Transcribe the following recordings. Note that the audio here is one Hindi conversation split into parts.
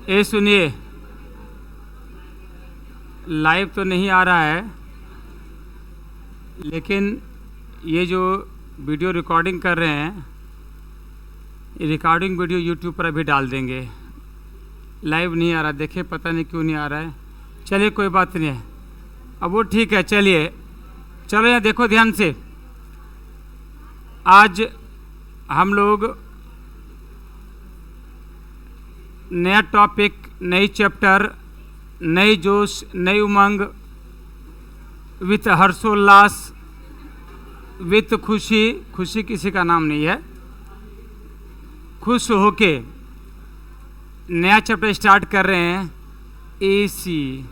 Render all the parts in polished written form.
ये सुनिए, लाइव तो नहीं आ रहा है, लेकिन ये जो वीडियो रिकॉर्डिंग कर रहे हैं, ये रिकॉर्डिंग वीडियो यूट्यूब पर अभी डाल देंगे। लाइव नहीं आ रहा, देखिए पता नहीं क्यों नहीं आ रहा है। चलिए कोई बात नहीं है, अब वो ठीक है। चलिए चलो यहाँ देखो ध्यान से। आज हम लोग नया टॉपिक, नई चैप्टर, नई जोश, नई उमंग, विथ हर्षोल्लास, विथ खुशी, खुशी किसी का नाम नहीं है, खुश होके नया चैप्टर स्टार्ट कर रहे हैं। एसी,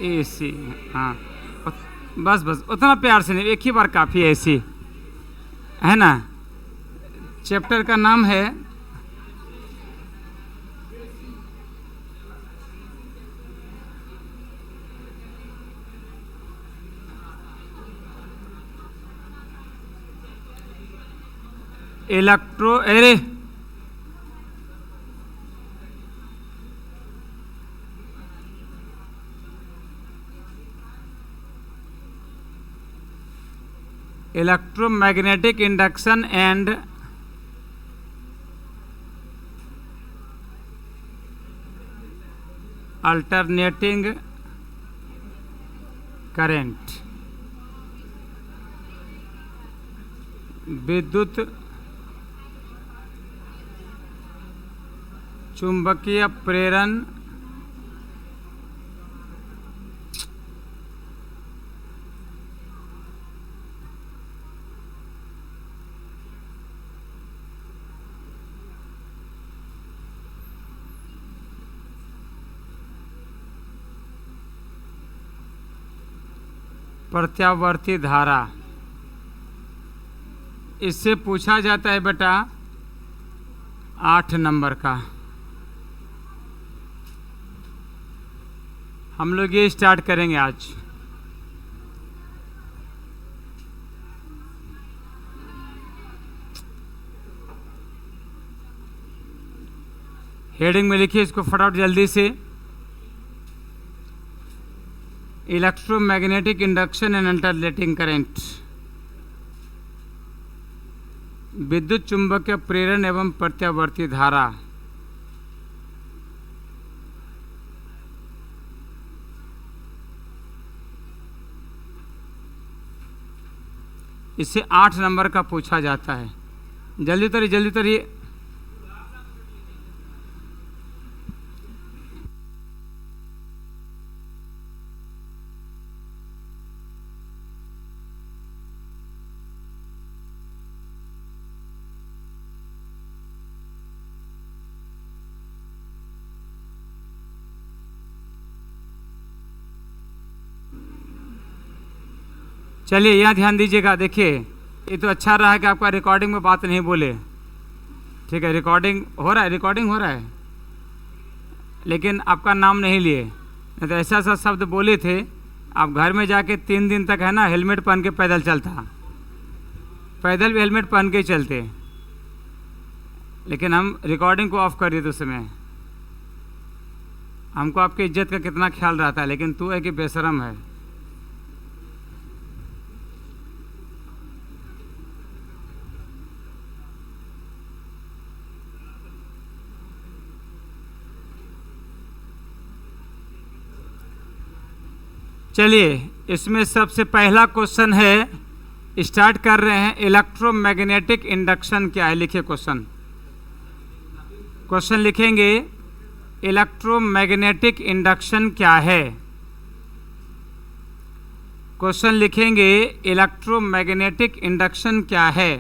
एसी, हाँ बस बस उतना प्यार से नहीं, एक ही बार काफ़ी है। एसी है ना। चैप्टर का नाम है electromagnetic induction and alternating current, विद्युत चुंबकीय प्रेरण प्रत्यावर्ती धारा। इससे पूछा जाता है बेटा 8 नंबर का। हम लोग ये स्टार्ट करेंगे आज। हेडिंग में लिखिए इसको फटाफट जल्दी से। Electromagnetic induction and alternating current, विद्युत चुंबकीय प्रेरण एवं प्रत्यावर्ती धारा। इससे 8 नंबर का पूछा जाता है। जल्दी उतरिए, जल्दी उतरिए। चलिए यहाँ ध्यान दीजिएगा। देखिए ये तो अच्छा रहा है कि आपका रिकॉर्डिंग में बात नहीं बोले। ठीक है, रिकॉर्डिंग हो रहा है, रिकॉर्डिंग हो रहा है, लेकिन आपका नाम नहीं लिए। नहीं तो ऐसा ऐसा शब्द बोले थे, आप घर में जाके 3 दिन तक है ना हेलमेट पहन के पैदल चलता, पैदल भी हेलमेट पहन के चलते, लेकिन हम रिकॉर्डिंग को ऑफ कर दिए। तो उस समय हमको आपकी इज्जत का कितना ख्याल रहता है, लेकिन तू है कि बेशरम है। चलिए इसमें सबसे पहला क्वेश्चन है, स्टार्ट कर रहे हैं। इलेक्ट्रोमैग्नेटिक इंडक्शन क्या है? लिखिए क्वेश्चन। क्वेश्चन लिखेंगे इलेक्ट्रोमैग्नेटिक इंडक्शन क्या है। क्वेश्चन लिखेंगे इलेक्ट्रोमैग्नेटिक इंडक्शन क्या है।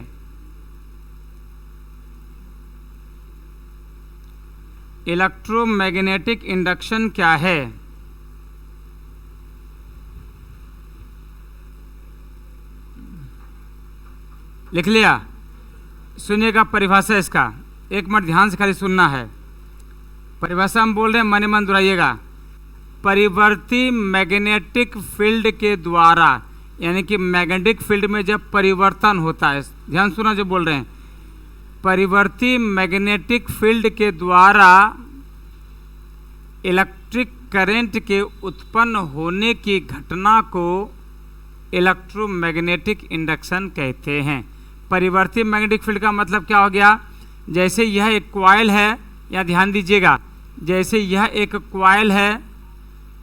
इलेक्ट्रोमैग्नेटिक इंडक्शन क्या है। लिख लिया? सुनिएगा परिभाषा इसका, एक मिनट ध्यान से खाली सुनना है। परिभाषा हम बोल रहे हैं, मन मन दोहराइएगा। परिवर्ती मैग्नेटिक फील्ड के द्वारा, यानी कि मैग्नेटिक फील्ड में जब परिवर्तन होता है, ध्यान सुना जो बोल रहे हैं, परिवर्ती मैग्नेटिक फील्ड के द्वारा इलेक्ट्रिक करंट के उत्पन्न होने की घटना को इलेक्ट्रोमैग्नेटिक इंडक्शन कहते हैं। परिवर्ती मैग्नेटिक फील्ड का मतलब क्या हो गया? जैसे यह एक कॉइल है, या ध्यान दीजिएगा, जैसे यह एक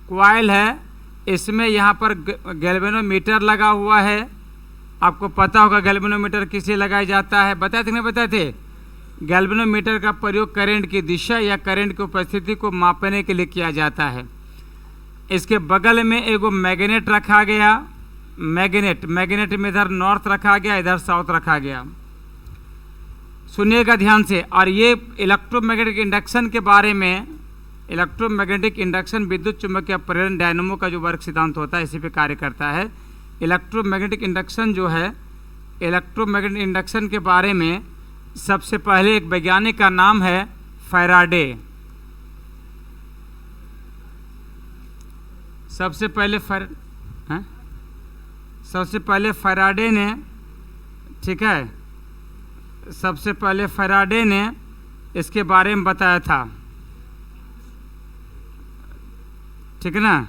कॉइल है, इसमें यहाँ पर गैल्वेनोमीटर लगा हुआ है। आपको पता होगा गैल्वेनोमीटर किसे लगाया जाता है, बताए थे नहीं बताए थे? गैल्वेनोमीटर का प्रयोग करंट की दिशा या करंट की उपस्थिति को मापने के लिए किया जाता है। इसके बगल में एगो मैग्नेट रखा गया, मैग्नेट में इधर नॉर्थ रखा गया, इधर साउथ रखा गया। सुनिएगा ध्यान से। और ये इलेक्ट्रोमैग्नेटिक इंडक्शन के बारे में, इलेक्ट्रोमैग्नेटिक इंडक्शन विद्युत चुम्बकीय प्रेरण डायनेमो का जो वर्ग सिद्धांत होता है इसी पे कार्य करता है। इलेक्ट्रोमैग्नेटिक इंडक्शन जो है, इलेक्ट्रोमैग्नेटिक इंडक्शन के बारे में सबसे पहले एक वैज्ञानिक का नाम है फैराडे। सबसे पहले फैराडे ने, ठीक है, सबसे पहले फैराडे ने इसके बारे में बताया था, ठीक है ना।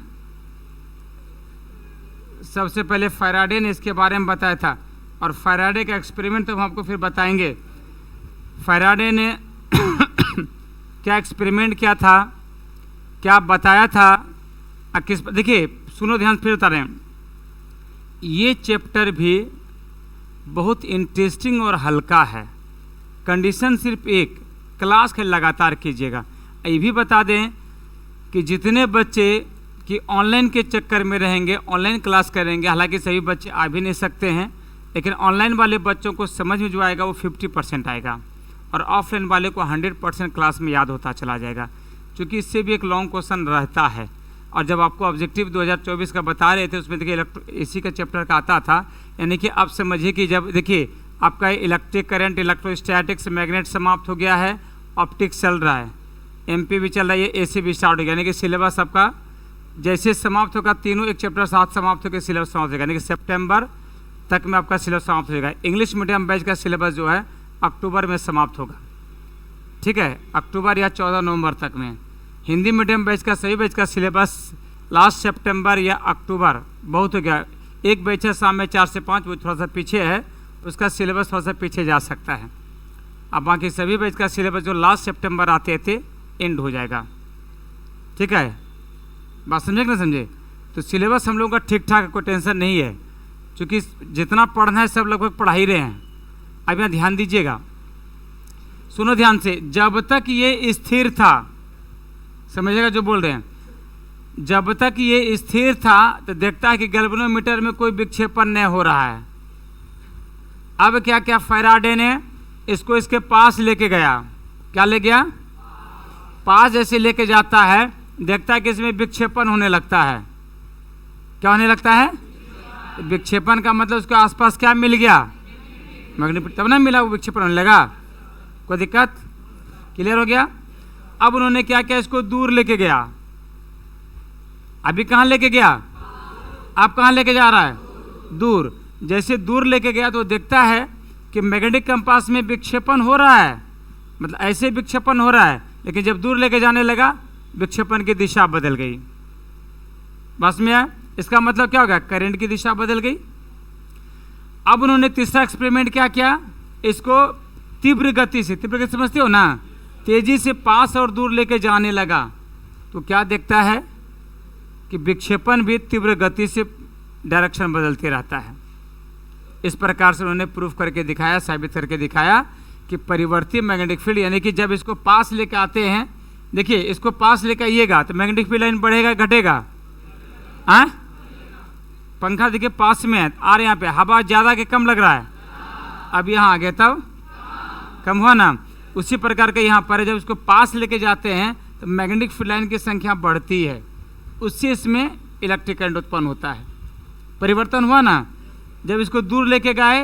सबसे पहले फैराडे ने इसके बारे में बताया था, और फैराडे का एक्सपेरिमेंट तो हम आपको फिर बताएंगे। फैराडे ने क्या एक्सपेरिमेंट किया था, क्या बताया था, किस, देखिए सुनो ध्यान फिर बता रहे हैं। ये चैप्टर भी बहुत इंटरेस्टिंग और हल्का है। कंडीशन सिर्फ एक, क्लास के लगातार कीजिएगा। ये भी बता दें कि जितने बच्चे कि ऑनलाइन के चक्कर में रहेंगे, ऑनलाइन क्लास करेंगे, हालांकि सभी बच्चे आ भी नहीं सकते हैं, लेकिन ऑनलाइन वाले बच्चों को समझ में जो आएगा वो 50% आएगा, और ऑफलाइन वाले को 100% क्लास में याद होता चला जाएगा, क्योंकि इससे भी एक लॉन्ग क्वेश्चन रहता है। और जब आपको ऑब्जेक्टिव 2024 का बता रहे थे, उसमें देखिए इसी का चैप्टर का आता था। यानी कि आप समझिए कि जब देखिए आपका इलेक्ट्रिक करंट, इलेक्ट्रोस्टैटिक्स, मैग्नेट समाप्त हो गया है, ऑप्टिक्स चल रहा है, एमपी भी चल रहा है, एसी भी स्टार्ट हो गया। यानी कि सिलेबस आपका जैसे समाप्त होगा, तीनों एक चैप्टर साथ समाप्त होकर सिलेबस समाप्त हो जाएगा। यानी कि सितंबर तक में आपका सिलेबस समाप्त हो जाएगा। इंग्लिश मीडियम बैच का सिलेबस जो है अक्टूबर में समाप्त होगा, ठीक है, अक्टूबर या 14 नवंबर तक में। हिंदी मीडियम बैच का, सभी बैच का सिलेबस लास्ट सितंबर या अक्टूबर, बहुत हो गया। एक बैच है शाम में 4 से 5, वो थोड़ा सा पीछे है, उसका सिलेबस थोड़ा सा पीछे जा सकता है। अब बाकी सभी बैच का सिलेबस जो लास्ट सितंबर आते थे एंड हो जाएगा, ठीक है। बात समझे कि ना समझे? तो सिलेबस हम लोगों का ठीक ठाक है, कोई टेंशन नहीं है, क्योंकि जितना पढ़ना है सब लगभग पढ़ा ही रहे हैं। अब यहाँ ध्यान दीजिएगा, सुनो ध्यान से। जब तक ये स्थिर था, समझिएगा जो बोल रहे हैं, जब तक ये स्थिर था तो देखता है कि गैल्वेनोमीटर में कोई विक्षेपण नहीं हो रहा है। अब क्या क्या फैराडे ने इसको इसके पास लेके गया, क्या ले गया? पास जैसे लेके जाता है, देखता है कि इसमें विक्षेपण होने लगता है। क्या होने लगता है? विक्षेपण का मतलब उसके आसपास क्या मिल गया? मैग्नेटिक, तब ना मिला वो विक्षेपण होने लगा। कोई दिक्कत? क्लियर हो गया? अब उन्होंने क्या किया, इसको दूर लेके गया। अभी कहाँ लेके गया? आप कहाँ लेके जा रहा है? दूर। जैसे दूर लेके गया तो देखता है कि मैग्नेटिक कंपास में विक्षेपण हो रहा है, मतलब ऐसे विक्षेपण हो रहा है, लेकिन जब दूर लेके जाने लगा विक्षेपण की दिशा बदल गई। बस में आया? इसका मतलब क्या होगा? करंट की दिशा बदल गई। अब उन्होंने तीसरा एक्सपेरिमेंट क्या किया, इसको तीव्र गति से, तीव्र गति समझते हो ना, तेजी से पास और दूर लेके जाने लगा। तो क्या देखता है कि विक्षेपण भी तीव्र गति से डायरेक्शन बदलते रहता है। इस प्रकार से उन्होंने प्रूफ करके दिखाया, साबित करके दिखाया कि परिवर्ती मैग्नेटिक फील्ड, यानी कि जब इसको पास लेके आते हैं, देखिए इसको पास लेके आइएगा तो मैग्नेटिक फील्ड लाइन बढ़ेगा घटेगा? पंखा देखिए पास में है, आ रहे यहाँ पे हवा ज़्यादा के कम लग रहा है, अब यहाँ आ गया तब कम हुआ ना। उसी प्रकार के यहाँ पर जब इसको पास लेके जाते हैं तो मैग्नेटिक फील्ड लाइन की संख्या बढ़ती है, उससे इसमें इलेक्ट्रिक करंट उत्पन्न होता है। परिवर्तन हुआ ना। जब इसको दूर लेके गए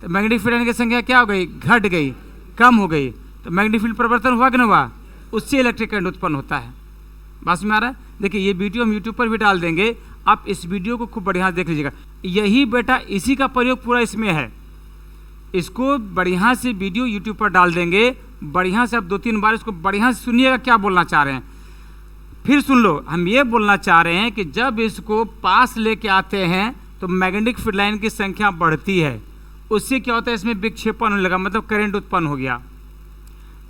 तो मैग्नेटिक फील्ड लाइन की संख्या क्या हो गई? घट गई, कम हो गई। तो मैग्नेटिक फील्ड परिवर्तन हुआ कि नहीं हुआ? उससे इलेक्ट्रिक करंट उत्पन्न होता है। बात में आ रहा है? देखिए ये वीडियो हम यूट्यूब पर भी डाल देंगे, आप इस वीडियो को खूब बढ़िया देख लीजिएगा। यही बेटा इसी का प्रयोग पूरा इसमें है। इसको बढ़िया से वीडियो यूट्यूब पर डाल देंगे, बढ़िया से आप 2-3 बार इसको बढ़िया से सुनिएगा क्या बोलना चाह रहे हैं। फिर सुन लो, हम ये बोलना चाह रहे हैं कि जब इसको पास लेके आते हैं तो मैग्नेटिक फील्ड लाइन की संख्या बढ़ती है, उससे क्या होता है, इसमें विक्षेपण होने लगा, मतलब करंट उत्पन्न हो गया।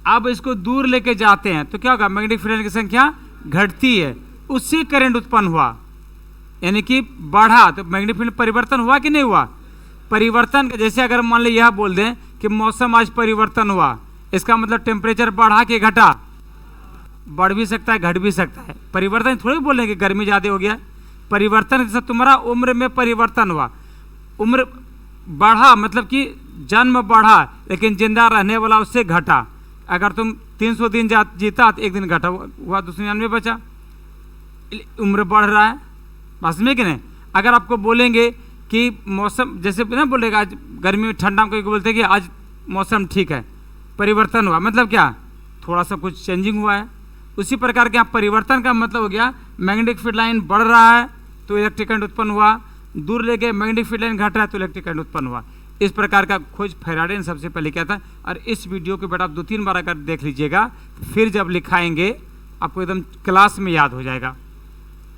अब इसको दूर लेके जाते हैं तो क्या होगा, मैग्नेटिक फील्ड लाइन की संख्या घटती है, उससे करंट उत्पन्न हुआ, यानी कि बढ़ा, तो मैग्नेटिक फील्ड परिवर्तन हुआ कि नहीं हुआ। परिवर्तन, जैसे अगर मान लो यह बोल दें कि मौसम आज परिवर्तन हुआ, इसका मतलब टेम्परेचर बढ़ा कि घटा, बढ़ भी सकता है घट भी सकता है। परिवर्तन थोड़ी बोल रहे हैं कि गर्मी ज़्यादा हो गया, परिवर्तन जैसे तुम्हारा उम्र में परिवर्तन हुआ, उम्र बढ़ा मतलब कि जन्म बढ़ा लेकिन जिंदा रहने वाला उससे घटा। अगर तुम 300 दिन जीता तो एक दिन घटा हुआ, 299 बचा, उम्र बढ़ रहा है, बस में कि नहीं। अगर आपको बोलेंगे कि मौसम, जैसे ना बोलेगा आज गर्मी में ठंडा में, कोई बोलते हैं कि आज मौसम ठीक है, परिवर्तन हुआ, मतलब क्या, थोड़ा सा कुछ चेंजिंग हुआ है। उसी प्रकार के यहाँ परिवर्तन का मतलब हो गया मैग्नेटिक फील्ड लाइन बढ़ रहा है तो इलेक्ट्रिक करंट उत्पन्न हुआ, दूर ले गए मैग्नेटिक फील्ड लाइन घट रहा है तो इलेक्ट्रिक करंट उत्पन्न हुआ। इस प्रकार का खोज फैराडे ने सबसे पहले किया था। और इस वीडियो को बेटा आप 2-3 बार अगर देख लीजिएगा, फिर जब लिखाएंगे आपको एकदम क्लास में याद हो जाएगा,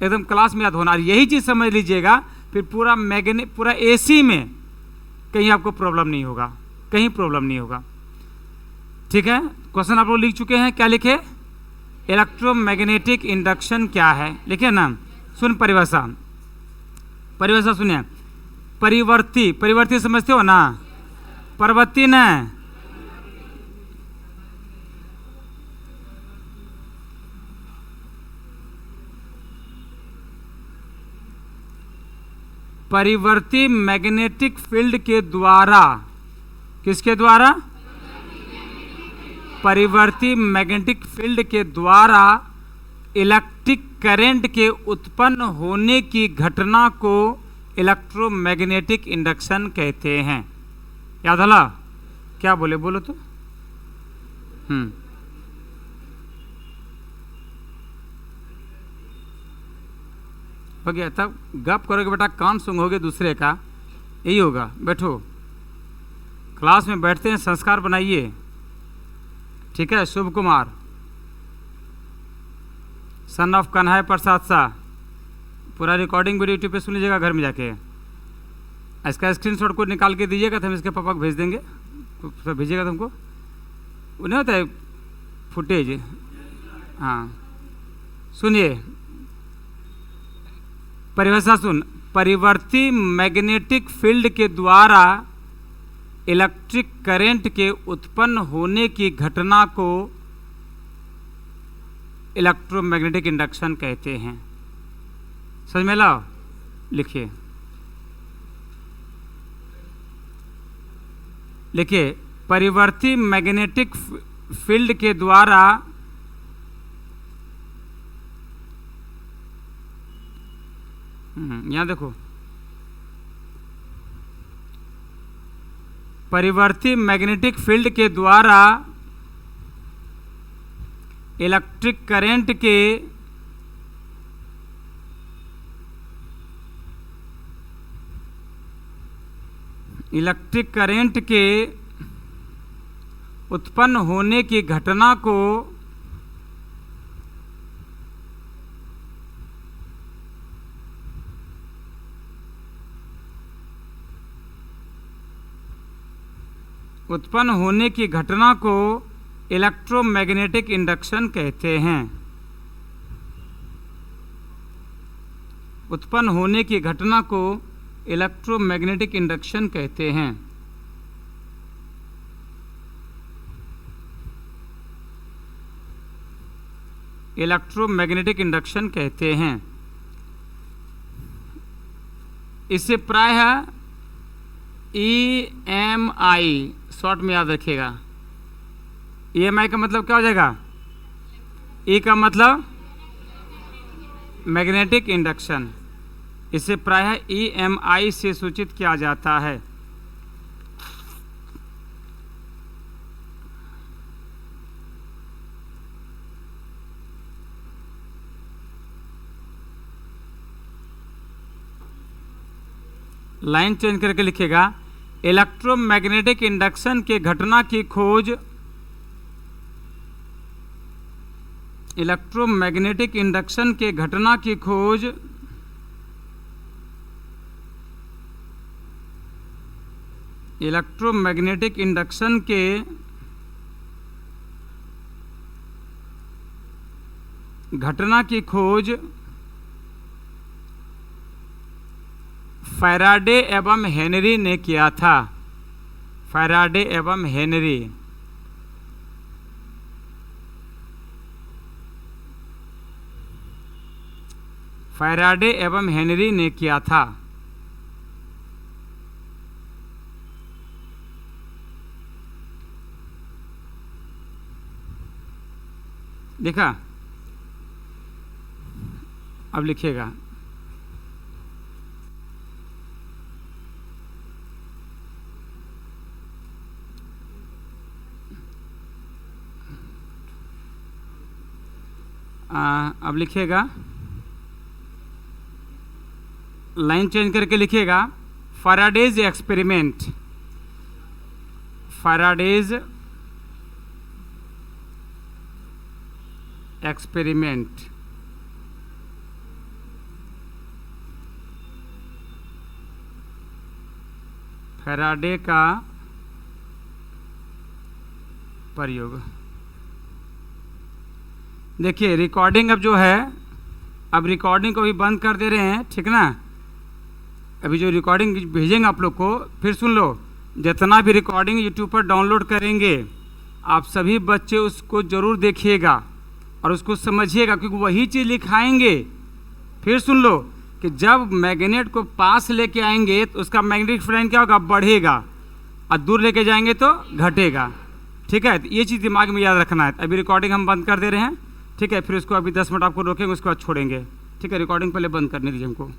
एकदम क्लास में याद होना। और यही चीज़ समझ लीजिएगा, फिर पूरा एसी में कहीं आपको प्रॉब्लम नहीं होगा, कहीं प्रॉब्लम नहीं होगा। ठीक है, क्वेश्चन आप लोग लिख चुके हैं, क्या लिखे, इलेक्ट्रोमैग्नेटिक इंडक्शन क्या है, लिखे ना। सुन परिभाषा, परिभाषा सुनिए, परिवर्ती समझते हो ना, परवर्ती न, परिवर्ती मैग्नेटिक फील्ड के द्वारा, किसके द्वारा, परिवर्ती मैग्नेटिक फील्ड के द्वारा इलेक्ट्रिक करंट के उत्पन्न होने की घटना को इलेक्ट्रोमैग्नेटिक इंडक्शन कहते हैं। याद हला, क्या बोले, बोलो तो। हो गया, तब गप करोगे बेटा, कान सूंघोगे दूसरे का, यही होगा। बैठो, क्लास में बैठते हैं, संस्कार बनाइए, ठीक है। शुभ कुमार, सन ऑफ कन्हैया प्रसाद शाह, पूरा रिकॉर्डिंग वीडियो यूट्यूब पे सुन लीजिएगा घर में जाके। इसका स्क्रीनशॉट को निकाल के दीजिएगा तो हम इसके पापा को भेज देंगे, तो भेजिएगा तुमको, वो नहीं होता है फुटेज। हाँ सुनिए, परिभाषा सुन, परिवर्ती मैग्नेटिक फील्ड के द्वारा इलेक्ट्रिक करंट के उत्पन्न होने की घटना को इलेक्ट्रोमैग्नेटिक इंडक्शन कहते हैं। समझ में लाओ, लिखिए, लिखिए, परिवर्ती मैग्नेटिक फील्ड के द्वारा यहाँ देखो, परिवर्ती मैग्नेटिक फील्ड के द्वारा इलेक्ट्रिक करंट के उत्पन्न होने की घटना को इलेक्ट्रोमैग्नेटिक इंडक्शन कहते हैं। उत्पन्न होने की घटना को इलेक्ट्रोमैग्नेटिक इंडक्शन कहते हैं। इलेक्ट्रोमैग्नेटिक इंडक्शन कहते हैं। इसे प्रायः EMI शॉर्ट में याद रखिएगा। EMI का मतलब क्या हो जाएगा, E का मतलब मैग्नेटिक इंडक्शन, इसे प्रायः EMI से सूचित किया जाता है। लाइन चेंज करके लिखेगा, इलेक्ट्रोमैग्नेटिक इंडक्शन के घटना की खोज इलेक्ट्रोमैग्नेटिक इंडक्शन के घटना की खोज इलेक्ट्रोमैग्नेटिक इंडक्शन के घटना की खोज फैराडे एवं हेनरी ने किया था। फैराडे एवं हेनरी। फैराडे एवं हेनरी ने किया था। देखा? अब लिखिएगा, अब लिखिएगा, लाइन चेंज करके लिखिएगा, Faraday's experiment. Faraday's experiment. Faraday का प्रयोग। देखिए रिकॉर्डिंग अब जो है, अब रिकॉर्डिंग को भी बंद कर दे रहे हैं, ठीक ना। अभी जो रिकॉर्डिंग भेजेंगे आप लोग को, फिर सुन लो, जितना भी रिकॉर्डिंग यूट्यूब पर डाउनलोड करेंगे आप सभी बच्चे उसको ज़रूर देखिएगा और उसको समझिएगा, क्योंकि वही चीज़ लिखाएंगे। फिर सुन लो कि जब मैग्नेट को पास लेके आएंगे तो उसका मैग्नेटिक फील्ड क्या होगा, बढ़ेगा, और दूर लेके जाएंगे तो घटेगा। ठीक है, तो ये चीज़ दिमाग में याद रखना है। अभी रिकॉर्डिंग हम बंद कर दे रहे हैं, ठीक है। फिर उसको अभी 10 मिनट आपको रोकेंगे, उसके बाद छोड़ेंगे, ठीक है। रिकॉर्डिंग पहले बंद करने दीजिए हमको।